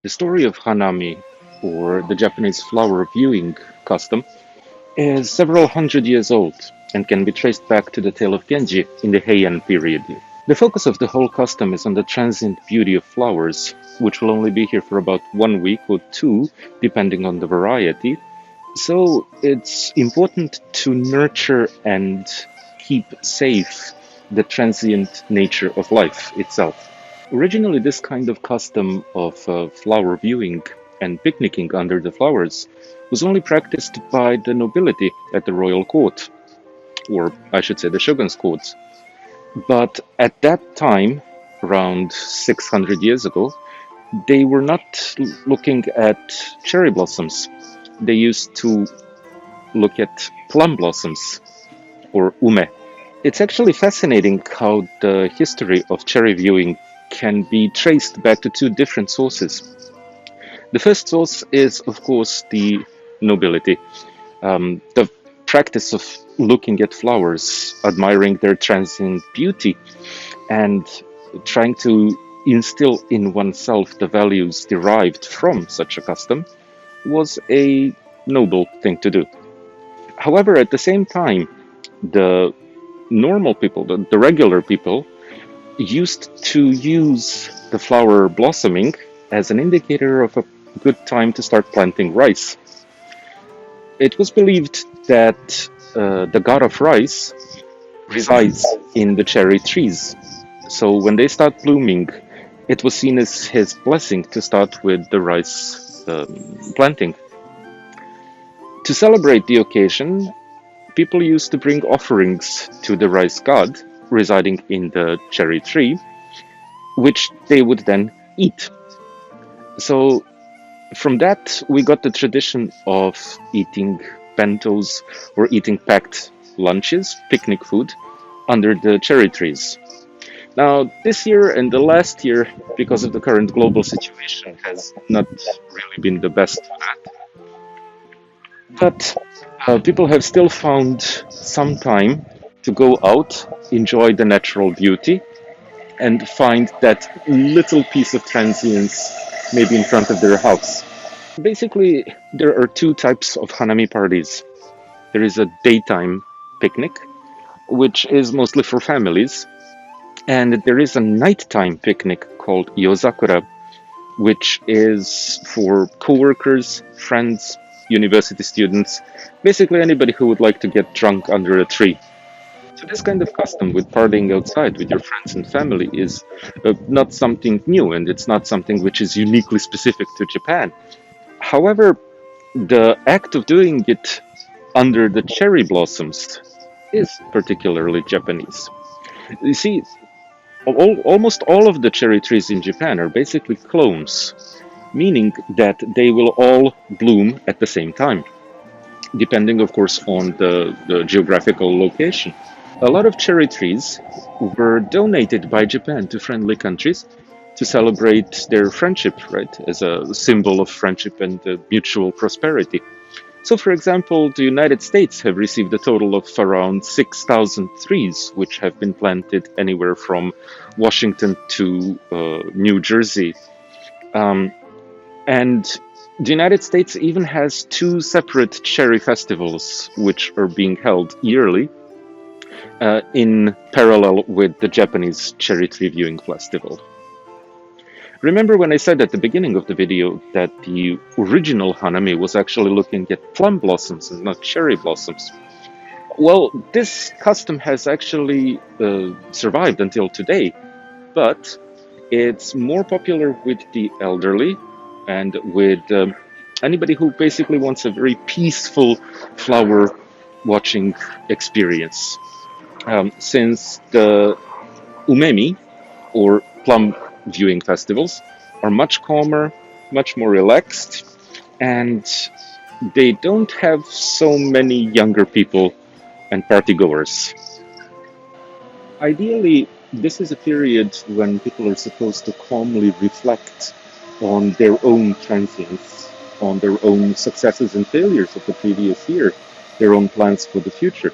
The story of Hanami, or the Japanese flower viewing custom, is several hundred years old and can be traced back to the tale of Genji in the Heian period. The focus of the whole custom is on the transient beauty of flowers, which will only be here for about 1 week or two, depending on the variety. So it's important to nurture and keep safe the transient nature of life itself. Originally, this kind of custom of flower viewing and picnicking under the flowers was only practiced by the nobility at the royal court, or I should say the shogun's courts. But at that time, around 600 years ago, they were not looking at cherry blossoms. They used to look at plum blossoms, or ume. It's actually fascinating how the history of cherry viewing can be traced back to two different sources. The first source is, of course, the nobility, the practice of looking at flowers, admiring their transient beauty, and trying to instill in oneself the values derived from such a custom was a noble thing to do. However, at the same time, the normal people, the regular people, used to use the flower blossoming as an indicator of a good time to start planting rice. It was believed that the god of rice resides in the cherry trees. So when they start blooming, it was seen as his blessing to start with the rice planting. To celebrate the occasion, people used to bring offerings to the rice god residing in the cherry tree, which they would then eat. So from that, we got the tradition of eating bentos or eating packed lunches, picnic food, under the cherry trees. Now, this year and the last year, because of the current global situation, has not really been the best for that. But people have still found some time to go out, enjoy the natural beauty, and find that little piece of transience maybe in front of their house. Basically, there are two types of Hanami parties. There is a daytime picnic, which is mostly for families, and there is a nighttime picnic called Yozakura, which is for coworkers, friends, university students, basically anybody who would like to get drunk under a tree. So this kind of custom with partying outside with your friends and family is not something new, and it's not something which is uniquely specific to Japan. However, the act of doing it under the cherry blossoms is particularly Japanese. You see, almost all of the cherry trees in Japan are basically clones, meaning that they will all bloom at the same time, depending, of course, on the geographical location. A lot of cherry trees were donated by Japan to friendly countries to celebrate their friendship, right, as a symbol of friendship and mutual prosperity. So, for example, the United States have received a total of around 6,000 trees, which have been planted anywhere from Washington to New Jersey. Um, and the United States even has two separate cherry festivals, which are being held yearly in parallel with the Japanese Cherry Tree Viewing Festival. Remember when I said at the beginning of the video that the original Hanami was actually looking at plum blossoms and not cherry blossoms? Well, this custom has actually survived until today, but it's more popular with the elderly and with anybody who basically wants a very peaceful flower watching experience. Since the umemi, or plum viewing festivals, are much calmer, much more relaxed, and they don't have so many younger people and partygoers. Ideally, this is a period when people are supposed to calmly reflect on their own transience, on their own successes and failures of the previous year, their own plans for the future.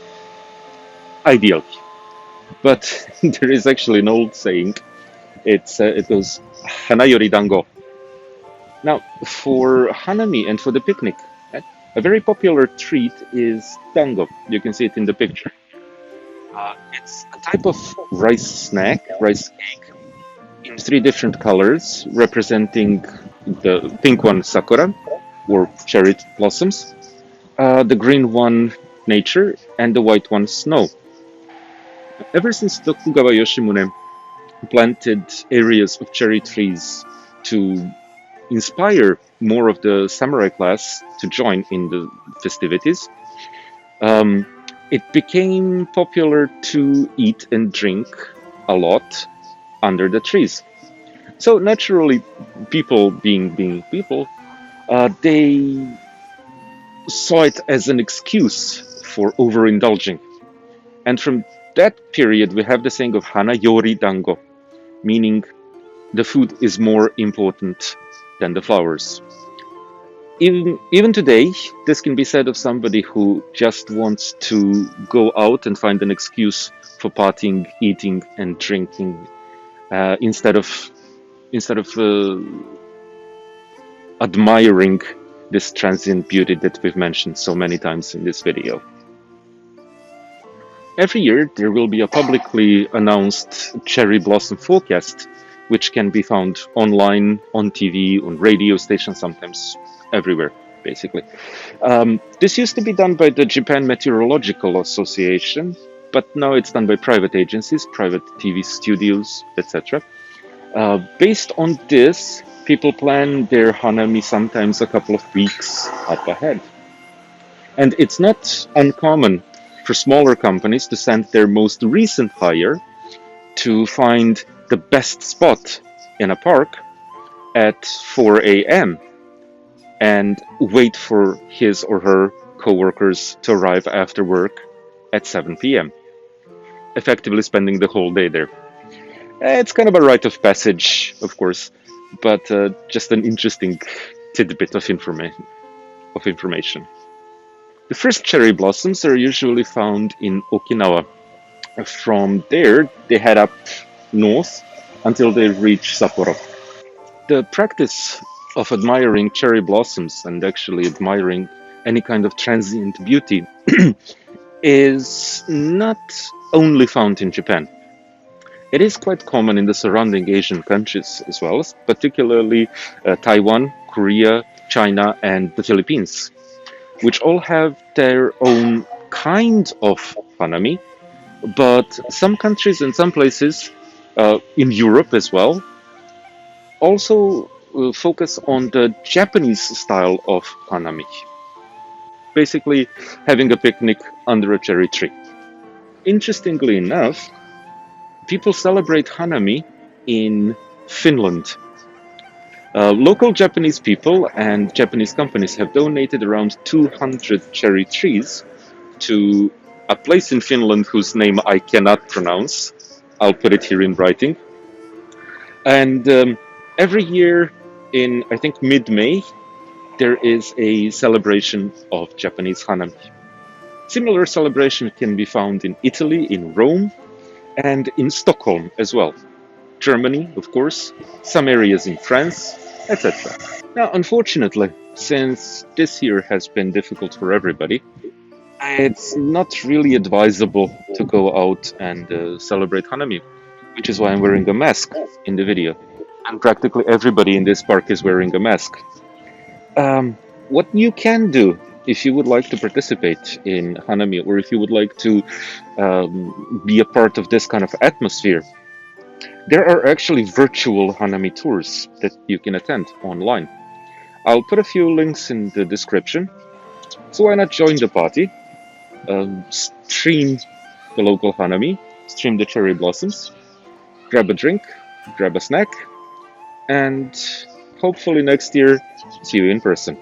Ideally. But there is actually an old saying. It goes, "Hana yori dango." Now, for Hanami and for the picnic, a very popular treat is dango. You can see it in the picture. It's a type of rice snack, rice cake, in three different colors, representing the pink one, sakura, or cherry blossoms, the green one, nature, and the white one, snow. Ever since Tokugawa Yoshimune planted areas of cherry trees to inspire more of the samurai class to join in the festivities, um, it became popular to eat and drink a lot under the trees. So naturally, people being people, they saw it as an excuse for overindulging. And from that period, we have the saying of Hana Yori Dango, meaning the food is more important than the flowers. Even today, this can be said of somebody who just wants to go out and find an excuse for partying, eating, and drinking instead of admiring this transient beauty that we've mentioned so many times in this video. Every year, there will be a publicly announced cherry blossom forecast, which can be found online, on TV, on radio stations, sometimes everywhere, basically. This used to be done by the Japan Meteorological Association, but now it's done by private agencies, private TV studios, etc. Based on this, people plan their Hanami sometimes a couple of weeks up ahead. And it's not uncommon for smaller companies to send their most recent hire to find the best spot in a park at 4 a.m. and wait for his or her coworkers to arrive after work at 7 p.m., effectively spending the whole day there. It's kind of a rite of passage, of course, but just an interesting tidbit of information. The first cherry blossoms are usually found in Okinawa. From there, they head up north until they reach Sapporo. The practice of admiring cherry blossoms and actually admiring any kind of transient beauty is not only found in Japan. It is quite common in the surrounding Asian countries as well, particularly Taiwan, Korea, China, and the Philippines, which all have their own kind of hanami, but some countries and some places in Europe as well also focus on the Japanese style of hanami, basically having a picnic under a cherry tree. Interestingly enough, people celebrate Hanami in Finland. Local Japanese people and Japanese companies have donated around 200 cherry trees to a place in Finland whose name I cannot pronounce. I'll put it here in writing. And every year in, I think, mid-May, there is a celebration of Japanese Hanami. Similar celebration can be found in Italy, in Rome, and in Stockholm as well. Germany, of course, some areas in France, etc. Now, unfortunately, since this year has been difficult for everybody, it's not really advisable to go out and celebrate Hanami, which is why I'm wearing a mask in the video. And practically everybody in this park is wearing a mask. What you can do if you would like to participate in Hanami, or if you would like to be a part of this kind of atmosphere, there are actually virtual Hanami tours that you can attend online. I'll put a few links in the description, so why not join the party, stream the local Hanami, stream the cherry blossoms, grab a drink, grab a snack, and hopefully next year see you in person.